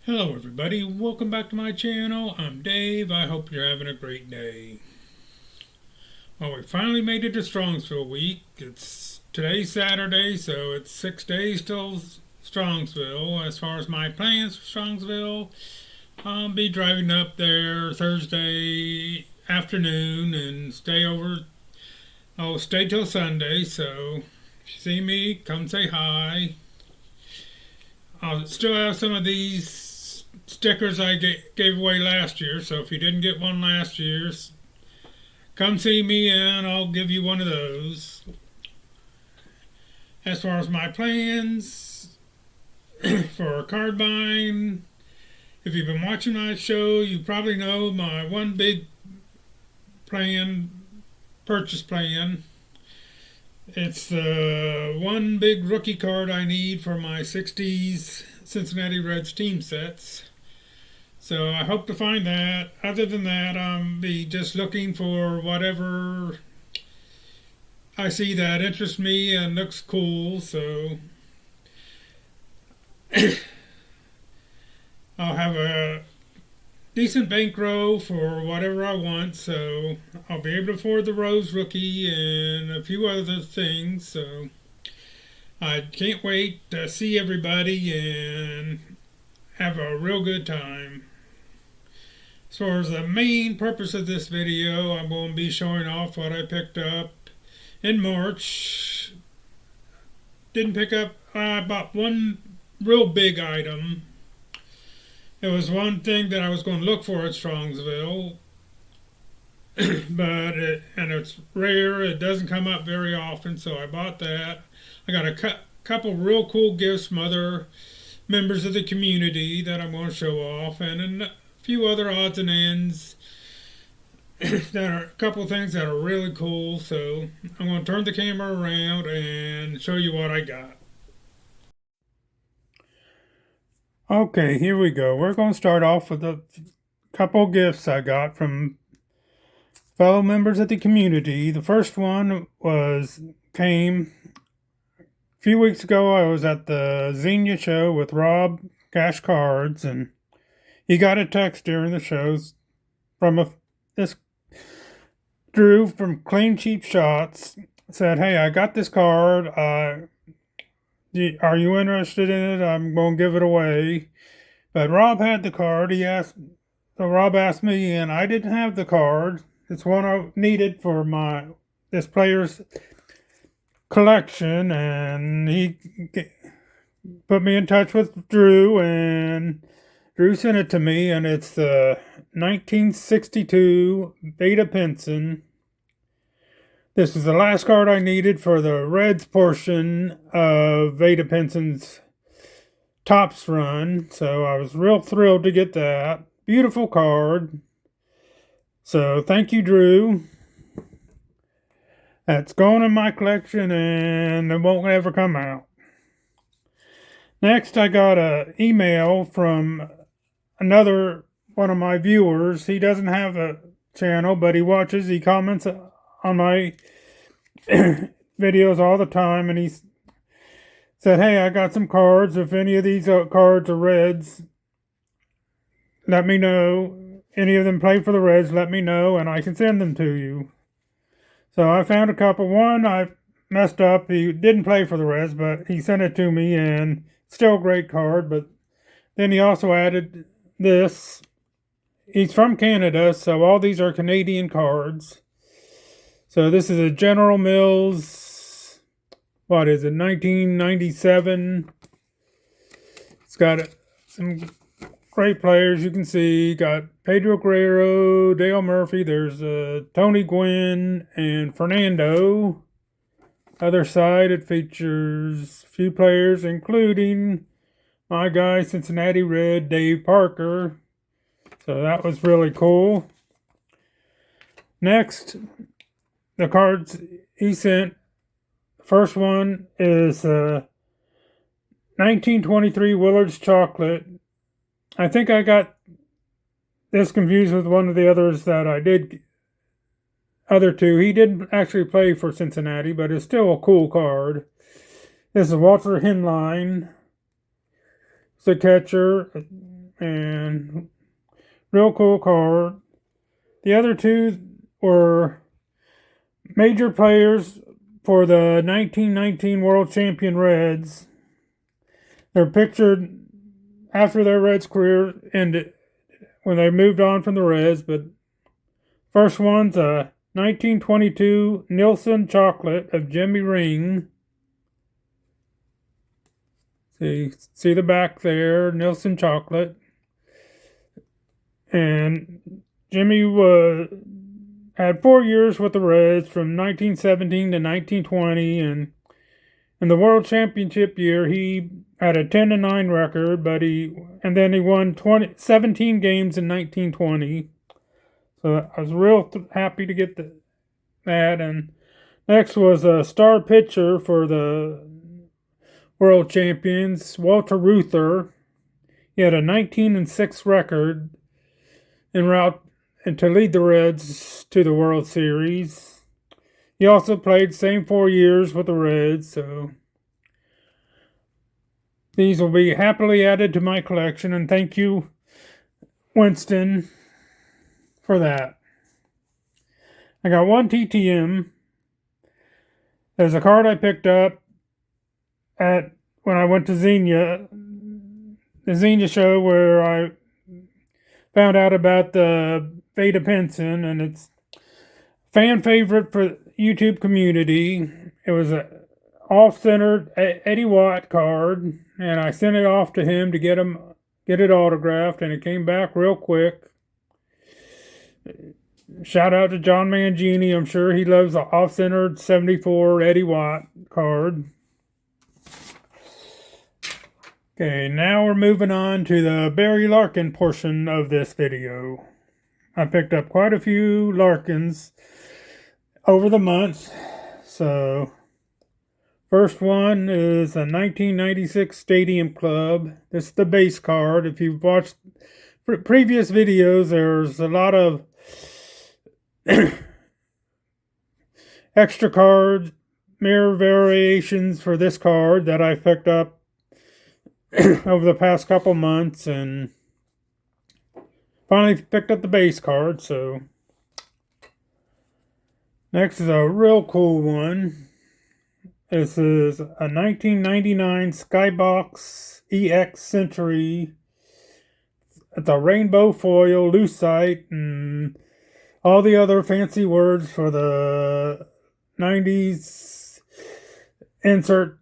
Hello everybody, welcome back to my channel. I'm Dave. I hope you're having a great day. Well, we finally made it to Strongsville week. It's today's Saturday, so it's 6 days till Strongsville. As far as my plans for Strongsville, I'll be driving up there Thursday afternoon and I'll stay till Sunday, so if you see me, come say hi. I'll still have some of these stickers I gave away last year, so if you didn't get one last year, come see me and I'll give you one of those. As far as my plans for card buying, if you've been watching my show, you probably know my one big purchase plan. It's the one big rookie card I need for my 60s Cincinnati Reds team sets. So I hope to find that. Other than that, I'll be just looking for whatever I see that interests me and looks cool. So I'll have a decent bankroll for whatever I want. So I'll be able to afford the Rose rookie and a few other things. So I can't wait to see everybody and have a real good time. As far as the main purpose of this video, I'm going to be showing off what I picked up in March. Didn't pick up, I bought one real big item. It was one thing that I was going to look for at Strongsville, and it's rare. It doesn't come up very often, so I bought that. I got a couple real cool gifts from other members of the community that I'm going to show off, and a few other odds and ends that are a couple things that are really cool. So I'm going to turn the camera around and show you what I got. Okay, here we go. We're going to start off with a couple gifts I got from fellow members of the community. The first one came a few weeks ago. I was at the Xenia show with Rob Cash Cards, and he got a text during the shows from this Drew from Clean Cheap Shots. Said, "Hey, I got this card. Are you interested in it? I'm going to give it away." But Rob had the card. So Rob asked me, and I didn't have the card. It's one I needed for this player's collection, and he put me in touch with Drew, and Drew sent it to me, and it's the 1962 Beta Pinson. This is the last card I needed for the Reds portion of Veda Pinson's Topps run, so I was real thrilled to get that. Beautiful card. So thank you, Drew. That's going in my collection and it won't ever come out. Next, I got an email from another one of my viewers. He doesn't have a channel, but he comments on my videos all the time, and he said, "Hey, I got some cards. If any of these cards are Reds, let me know. Any of them play for the Reds, let me know, and I can send them to you." So I found a couple. One I messed up. He didn't play for the Reds, but he sent it to me, and still a great card. But then he also added this. He's from Canada, so all these are Canadian cards. So this is a General Mills, 1997. It's got some great players you can see. Got Pedro Guerrero, Dale Murphy. There's Tony Gwynn and Fernando. Other side, it features a few players, including my guy, Cincinnati Red, Dave Parker. So that was really cool. Next, the cards he sent. The first one is 1923 Willard's Chocolate. I think I got this confused with one of the others that I did. Other two. He didn't actually play for Cincinnati, but it's still a cool card. This is Walter Hinline. It's a catcher. and real cool card. The other two were major players for the 1919 World Champion Reds. They're pictured after their Reds career ended, when they moved on from the Reds. But first one's a 1922 Nielsen chocolate of Jimmy Ring. See the back there, Nielsen chocolate. And Jimmy had 4 years with the Reds from 1917 to 1920, and in the World Championship year he had a 10-9 record, then he won 17 games in 1920. So I was real happy to get that. And next was a star pitcher for the World Champions, Walter Reuther. He had a 19-6 record en route and to lead the Reds to the World Series. He also played same 4 years with the Reds, so these will be happily added to my collection, and thank you, Winston, for that. I got one TTM. There's a card I picked up when I went to the Xenia show, where I found out about the Veda Pinson, and it's fan favorite for YouTube community. It was a off-centered Eddie Watt card, and I sent it off to him to get it autographed, and it came back real quick. Shout out to John Mangini. I'm sure he loves the off-centered 74 Eddie Watt card. Okay, now we're moving on to the Barry Larkin portion of this video. I picked up quite a few Larkins over the months. So, first one is a 1996 Stadium Club. This is the base card. If you've watched previous videos, there's a lot of extra cards, mirror variations for this card that I picked up over the past couple months, and finally picked up the base card. So next is a real cool one. This is a 1999 Skybox EX Century. It's a rainbow foil, lucite, and all the other fancy words for the 90s insert.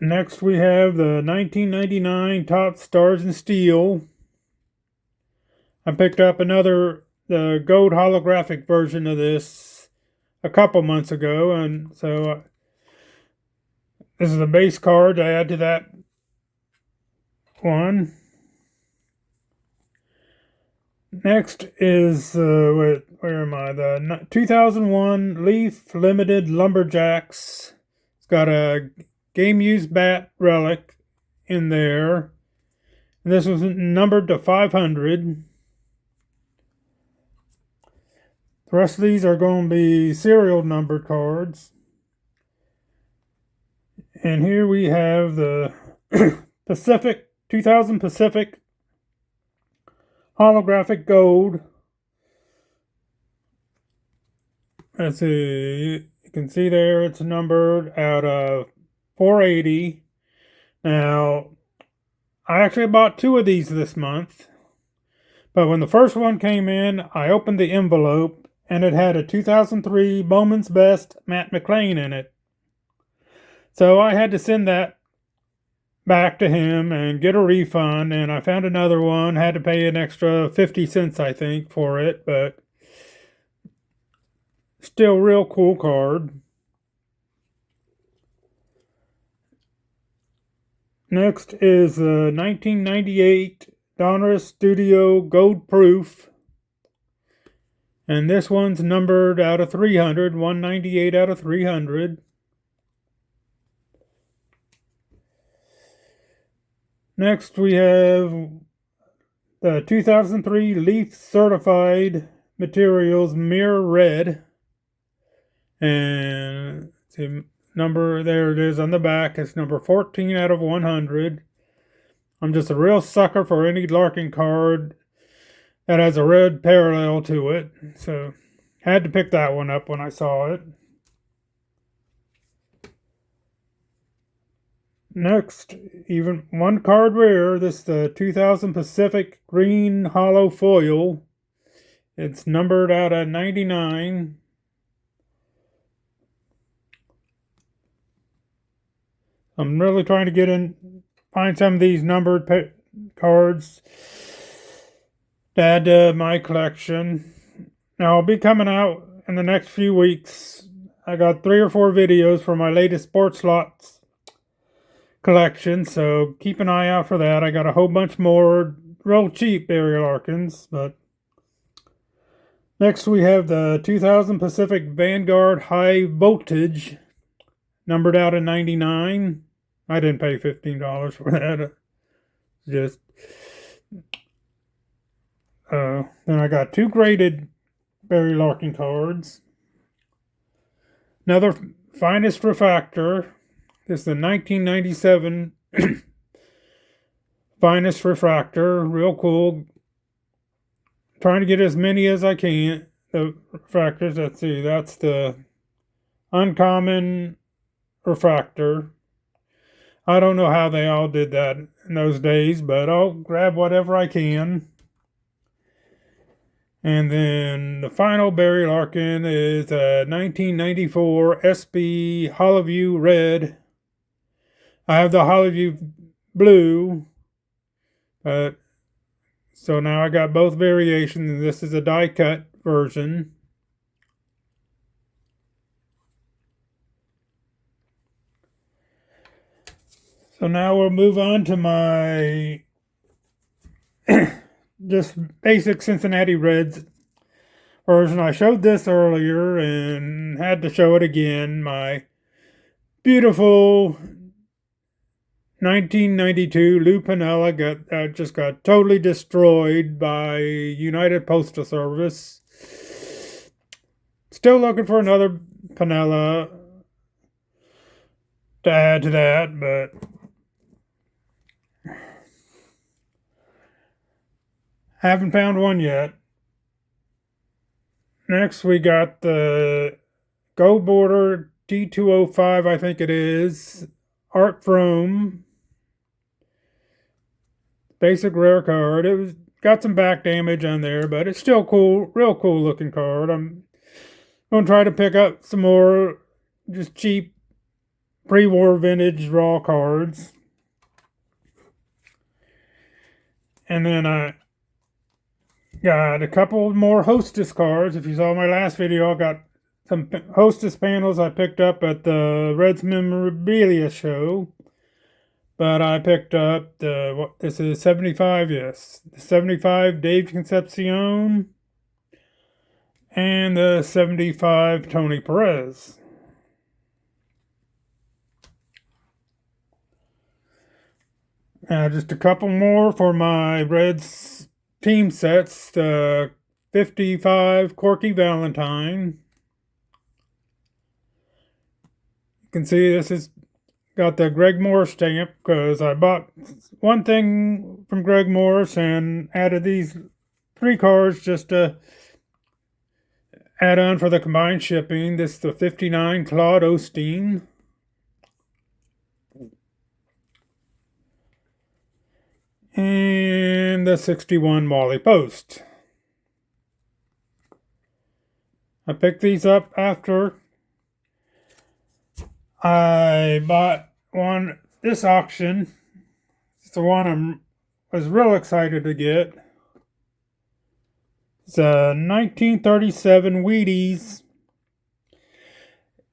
Next we have the 1999 Topps Stars and Steel. I picked up the gold holographic version of this a couple months ago, and so this is a base card to add to that one. Next is, where am I? The 2001 Leaf Limited Lumberjacks. It's got a game-used bat relic in there. And this was numbered to 500. The rest of these are going to be serial numbered cards. And here we have the 2000 Pacific holographic gold. Let's see, you can see there it's numbered out of 480. Now, I actually bought 2 of these this month, but when the first one came in, I opened the envelope and it had a 2003 Bowman's Best Matt McLean in it. So I had to send that back to him and get a refund, and I found another one, had to pay an extra 50 cents I think for it, but still real cool card. Next is the 1998 Donruss Studio Gold Proof, and this one's numbered out of 300, 198 out of 300. Next we have the 2003 Leaf Certified Materials Mirror Red. And number, there it is on the back. It's number 14 out of 100. I'm just a real sucker for any Larkin card that has a red parallel to it. So had to pick that one up when I saw it. Next, even one card rare. This is the 2000 Pacific Green Hollow Foil. It's numbered out at 99. I'm really trying to find some of these numbered cards to add to my collection. Now, I'll be coming out in the next few weeks. I got 3 or 4 videos for my latest sports slots collection, so keep an eye out for that. I got a whole bunch more real cheap Barry Larkins, but next we have the 2000 Pacific Vanguard High Voltage, numbered out at 99. I didn't pay $15 for that. Then I got 2 graded Barry Larkin cards. Another Finest Refractor. This is the 1997 Finest Refractor. Real cool. Trying to get as many as I can. The refractors, let's see, that's the Uncommon Refractor. I don't know how they all did that in those days, but I'll grab whatever I can. And then the final Barry Larkin is a 1994 SB Hollowview Red. I have the Hollowview Blue, so now I got both variations. This is a die cut version. So now we'll move on to my just basic Cincinnati Reds version. I showed this earlier and had to show it again. My beautiful 1992 Lou Piniella just got totally destroyed by United Postal Service. Still looking for another Piniella to add to that, but haven't found one yet. Next, we got the Gold Border T205, I think it is. Art Frome. Basic rare card. It got some back damage on there, but it's still cool. Real cool looking card. I'm going to try to pick up some more just cheap pre-war vintage raw cards. And then I got a couple more Hostess cards. If you saw my last video, I got some Hostess panels I picked up at the Reds Memorabilia Show. But I picked up this is 75, yes. The 75 Dave Concepcion and the 75 Tony Perez. Just a couple more for my Reds team sets. The 55 Corky Valentine. You can see this is got the Greg Morris stamp because I bought one thing from Greg Morris and added these 3 cards just to add on for the combined shipping. This is the 59 Claude Osteen. And the 61 Wally Post. I picked these up after I bought this auction. It's the one I was real excited to get. It's a 1937 Wheaties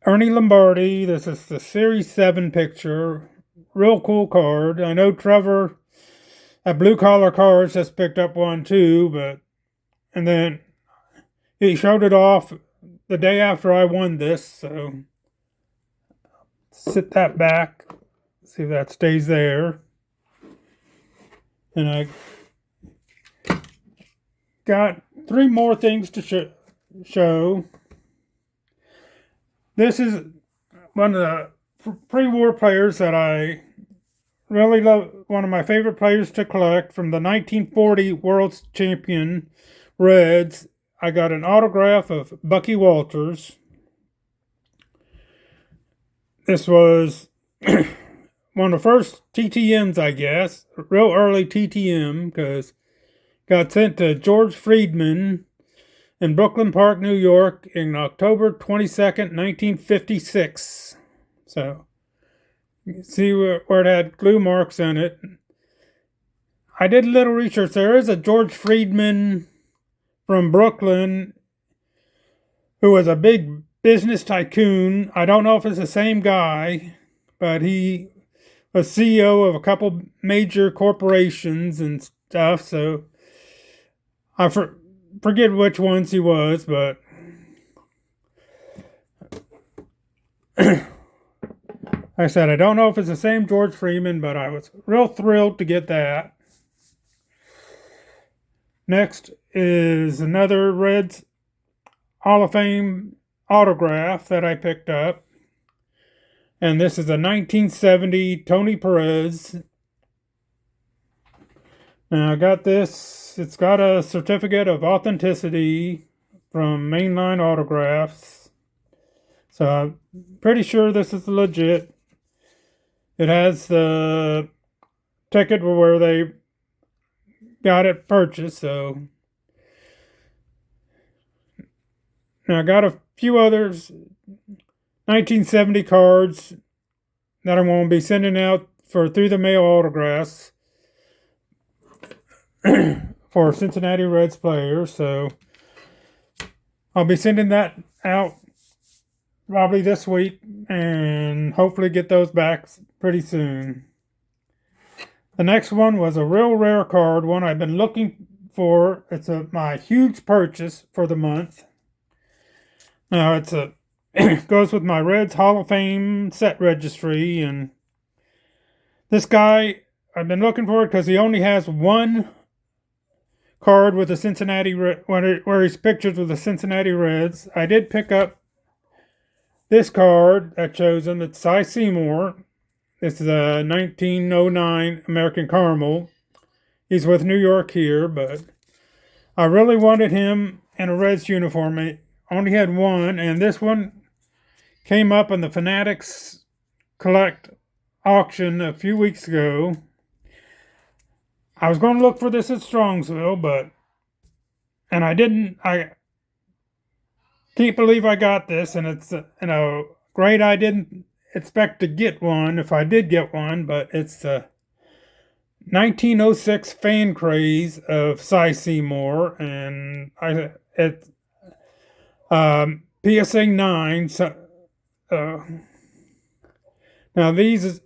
Ernie Lombardi. This is the Series 7 picture. Real cool card. I know Trevor at Blue Collar Cards has picked up one too, and then he showed it off the day after I won this, so sit that back, see if that stays there. And I got 3 more things to show. This is one of the pre-war players that I really love, one of my favorite players to collect from the 1940 World Champion Reds. I got an autograph of Bucky Walters. This was one of the first TTMs, I guess, real early TTM, because got sent to George Friedman in Brooklyn Park, New York, in October 22nd, 1956. So, you can see where it had glue marks on it. I did a little research. There is a George Friedman from Brooklyn who was a big business tycoon. I don't know if it's the same guy, but he was CEO of a couple major corporations and stuff. So I forget which ones he was, but like I said, I don't know if it's the same George Freeman, but I was real thrilled to get that. Next is another Reds Hall of Fame autograph that I picked up. And this is a 1970 Tony Perez. Now I got this. It's got a certificate of authenticity from Mainline Autographs. So I'm pretty sure this is legit. It has the ticket where they got it purchased. So now I got a few others 1970 cards that I'm going to be sending out for through the mail autographs for Cincinnati Reds players. So I'll be sending that out probably this week and hopefully get those back pretty soon. The next one was a real rare card, one I've been looking for. It's my huge purchase for the month. Now it's goes with my Reds Hall of Fame set registry, and this guy, I've been looking for it because he only has one card with the Cincinnati where he's pictured with the Cincinnati Reds. I did pick up this card that shows him. It's Cy Seymour. This is a 1909 American Caramel. He's with New York here, but I really wanted him in a Reds uniform. I only had one, and this one came up in the Fanatics Collect auction a few weeks ago. I was going to look for this at Strongsville, and I didn't. I can't believe I got this, and it's great. I didn't expect to get one if I did get one, but it's the 1906 Fan Craze of Cy Seymour, and it's PSA 9. So, now these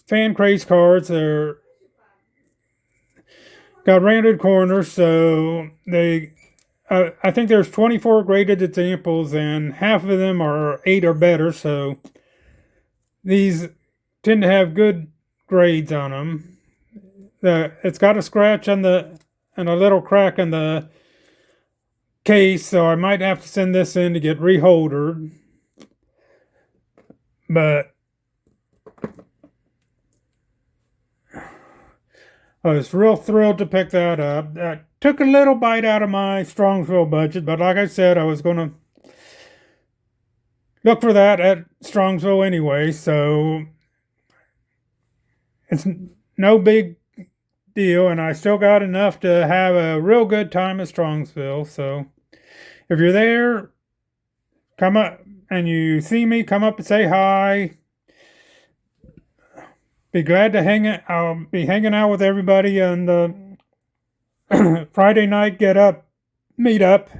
Fan Craze cards are got rounded corners, so they I think there's 24 graded examples, and half of them are 8 or better, so these tend to have good grades on them. It's got a scratch on and a little crack in the case, so I might have to send this in to get reholdered. But I was real thrilled to pick that up. That took a little bite out of my Strongsville budget, but like I said, I was going to look for that at Strongsville anyway, so it's no big deal, and I still got enough to have a real good time at Strongsville. So if you're there, come up and you see me, come up and say hi. Be glad to hang out. I'll be hanging out with everybody on the Friday night meet up,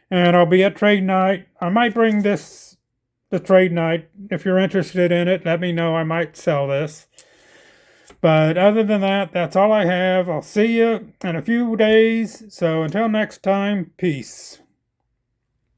and I'll be at trade night. I might bring the trade night. If you're interested in it, let me know. I might sell this. But other than that, that's all I have. I'll see you in a few days. So until next time, peace.